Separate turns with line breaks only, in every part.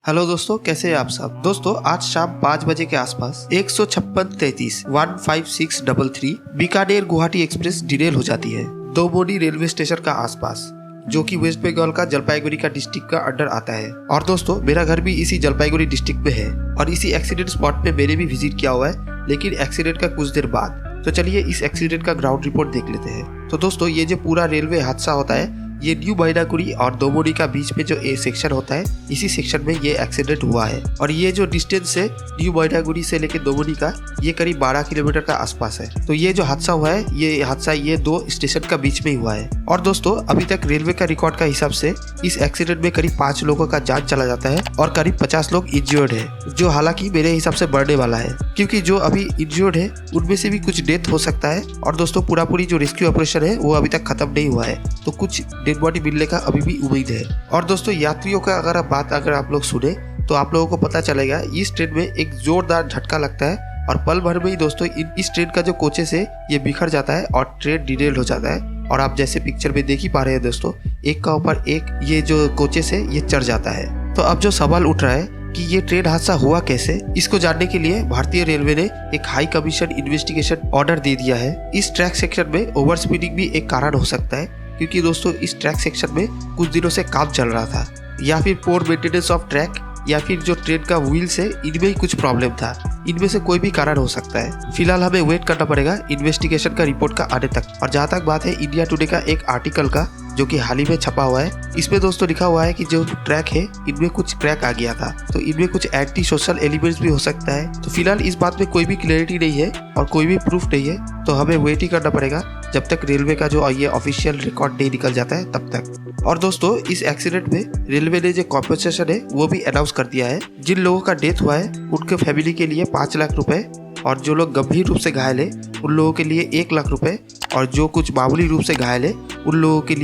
Hello दोस्तों, कैसे हैं आप सब। दोस्तों आज शाम 5 बजे के आसपास 156-33 बीकानेर गुवाहाटी एक्सप्रेस डिरेल हो जाती है दोमोनी रेलवे स्टेशन का आसपास, जो कि वेस्ट बंगाल का जलपाईगुड़ी का डिस्ट्रिक्ट का अंडर आता है। और दोस्तों मेरा घर भी इसी जलपाईगुड़ी डिस्ट्रिक्ट में है और इसी एक्सीडेंट स्पॉट पे मैंने भी विजिट किया हुआ है, लेकिन एक्सीडेंट का कुछ देर बाद। तो चलिए इस एक्सीडेंट का ग्राउंड रिपोर्ट देख लेते हैं। तो दोस्तों ये जो पूरा रेलवे हादसा होता है, ये न्यू मैनागुड़ी और दोमोनी का बीच में जो ए सेक्शन होता है, इसी सेक्शन में ये एक्सीडेंट हुआ है। और ये जो डिस्टेंस है न्यू मैनागुड़ी से लेकर दोमोनी का, ये करीब 12 किलोमीटर का आसपास है। तो ये जो हादसा हुआ है, ये दो स्टेशन का बीच में ही हुआ है। और दोस्तों अभी तक रेलवे का रिकॉर्ड का हिसाब से इस एक्सीडेंट में करीब 5 लोगों का जान चला जाता है और करीब 50 लोग इंजर्ड है, जो हालांकि मेरे हिसाब से बढ़ने वाला है, क्योंकि जो अभी इंजर्ड है उनमें से भी कुछ डेथ हो सकता है। और दोस्तों पूरी जो रेस्क्यू ऑपरेशन है वो अभी तक खत्म नहीं हुआ है, तो कुछ डेड बॉडी मिलने का अभी भी उम्मीद है। और दोस्तों यात्रियों का अगर आप लोग सुने तो आप लोगों को पता चलेगा इस ट्रेन में एक जोरदार झटका लगता है और पल भर में ही दोस्तों इस ट्रेन का जो कोचेस है ये बिखर जाता है और ट्रेन डिरेल हो जाता है। और आप जैसे पिक्चर में देख ही पा रहे हैं दोस्तों, एक का ऊपर एक ये जो कोचेस है ये चढ़ जाता है। तो अब जो सवाल उठ रहा है कि ये ट्रेन हादसा हुआ कैसे, इसको जानने के लिए भारतीय रेलवे ने एक हाई कमीशन इन्वेस्टिगेशन ऑर्डर दे दिया है। इस ट्रैक सेक्शन में ओवर स्पीडिंग भी एक कारण हो सकता है, क्योंकि दोस्तों इस ट्रैक सेक्शन में कुछ दिनों से काम चल रहा था, या फिर पोर मेंटेनेंस ऑफ ट्रैक, या फिर जो ट्रेन का व्हील्स है इनमें ही कुछ प्रॉब्लम था। इनमें से कोई भी कारण हो सकता है। फिलहाल हमें वेट करना पड़ेगा इन्वेस्टिगेशन का रिपोर्ट का आने तक। और जहाँ तक बात है इंडिया टुडे का एक आर्टिकल का, जो कि हाल ही में छपा हुआ है, इसमें दोस्तों लिखा हुआ है कि जो ट्रैक है इनमें कुछ क्रैक आ गया था, तो इनमें कुछ एंटी सोशल एलिमेंट्स भी हो सकता है। तो फिलहाल इस बात में कोई भी क्लैरिटी नहीं है और कोई भी प्रूफ नहीं है, तो हमें वेट ही करना पड़ेगा जब तक रेलवे का जो ये ऑफिशियल रिकॉर्ड नहीं निकल जाता है तब तक। और दोस्तों इस एक्सीडेंट में रेलवे ने जो कॉम्पेंसेशन है वो भी अनाउंस कर दिया है। जिन लोगों का डेथ हुआ है उनके फैमिली के लिए 5 लाख रुपए, और जो लोग गंभीर रूप से घायल है उन लोगों के लिए 1 लाख रुपए, और जो कुछ मामूली रूप से घायल है उन लोगों के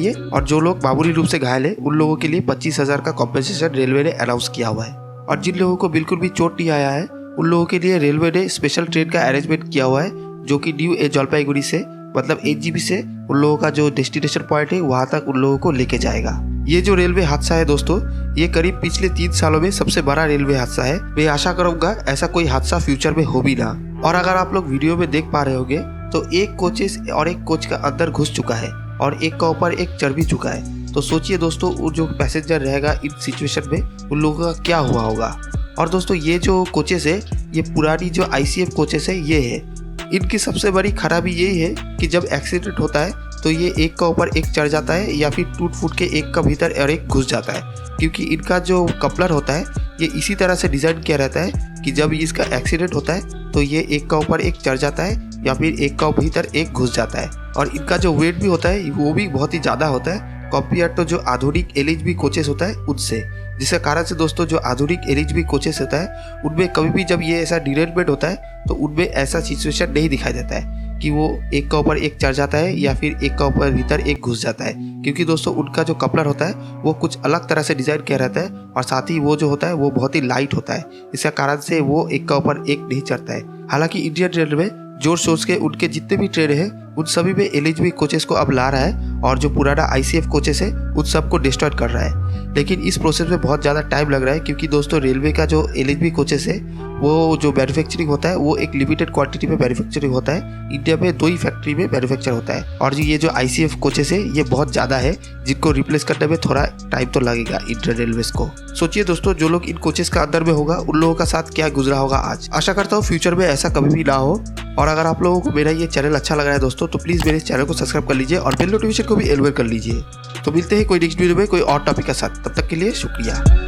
लिए 25,000 का कॉम्पेंसेशन रेलवे ने अनाउंस किया हुआ है। और जिन लोगों को बिल्कुल भी चोट नहीं आया है उन लोगों के लिए रेलवे ने स्पेशल ट्रेन का अरेंजमेंट किया हुआ है, जो कि न्यू जलपाईगुड़ी से मतलब HGV से उन लोगों का जो डेस्टिनेशन पॉइंट है वहां तक उन लोगों को लेके जाएगा। ये जो रेलवे हादसा है दोस्तों, ये करीब पिछले 3 सालों में सबसे बड़ा रेलवे हादसा है। मैं आशा करूंगा ऐसा कोई हादसा फ्यूचर में हो भी ना। और अगर आप लोग वीडियो में देख पा रहे होंगे तो एक कोचेस और एक कोच का अंदर घुस चुका है और एक का ऊपर एक चढ़ भी चुका है। तो सोचिए दोस्तों वो जो पैसेंजर रहेगा इस सिचुएशन में उन लोगों का क्या हुआ होगा। और दोस्तों ये जो कोचेस है, ये पुरानी जो ICF कोचेस है ये है। इनकी सबसे बड़ी खराबी यही है कि जब एक्सीडेंट होता है तो ये एक का ऊपर एक चढ़ जाता है, या फिर टूट फूट के एक का भीतर और एक घुस जाता है, क्योंकि इनका जो कपलर होता है ये इसी तरह से डिजाइन किया रहता है कि जब इसका एक्सीडेंट होता है तो ये एक का ऊपर एक चढ़ जाता है या फिर एक का भीतर एक घुस जाता है। और इनका जो वेट भी होता है वो भी बहुत ही ज़्यादा होता है कंपेयर तो जो आधुनिक LHB कोचेस होता है उनसे। जिसके कारण से दोस्तों जो आधुनिक LHB कोचेस होता है उनमें कभी भी जब ये ऐसा डिरेलमेंट होता है तो उनमें ऐसा सिचुएशन नहीं दिखाई देता है कि वो एक का ऊपर एक चढ़ जाता है या फिर एक का ऊपर भीतर एक घुस जाता है, क्योंकि दोस्तों उनका जो कपलर होता है वो कुछ अलग तरह से डिजाइन किया रहता है और साथ ही वो जो होता है वो बहुत ही लाइट होता है। इसके कारण से वो एक का ऊपर एक नहीं चढ़ता है। हालांकि इंडियन रेलवे जोर सोच के उनके जितने भी ट्रेन है उन सभी में LHB कोचेस को अब ला रहा है और जो पुराना ICF कोचेस है उन सबको डिस्ट्रॉय कर रहा है। लेकिन इस प्रोसेस में बहुत ज़्यादा टाइम लग रहा है, क्योंकि दोस्तों रेलवे का जो LHB कोचेस है वो जो मैन्युफैक्चरिंग होता है वो एक लिमिटेड क्वांटिटी में मैन्युफैक्चरिंग होता है। इंडिया में 2 ही फैक्ट्री में मैन्युफैक्चर होता है, और ये जो ICF कोचेस है ये बहुत ज़्यादा है, जिनको रिप्लेस करने में थोड़ा टाइम तो लगेगा इंडियन रेलवेज को। सोचिए दोस्तों जो लोग इन कोचेस का अंदर में होगा उन लोगों का साथ क्या गुजरा होगा आज। आशा करता हूँ फ्यूचर में ऐसा कभी भी ना हो। और अगर आप लोगों को मेरा ये चैनल अच्छा लग रहा है दोस्तों तो प्लीज़ मेरे चैनल को सब्सक्राइब कर लीजिए और बेल नोटिफिकेशन को भी एनेबल कर लीजिए। तो मिलते हैं कोई नेक्स्ट वीडियो में कोई और टॉपिक के साथ, तब तक के लिए शुक्रिया।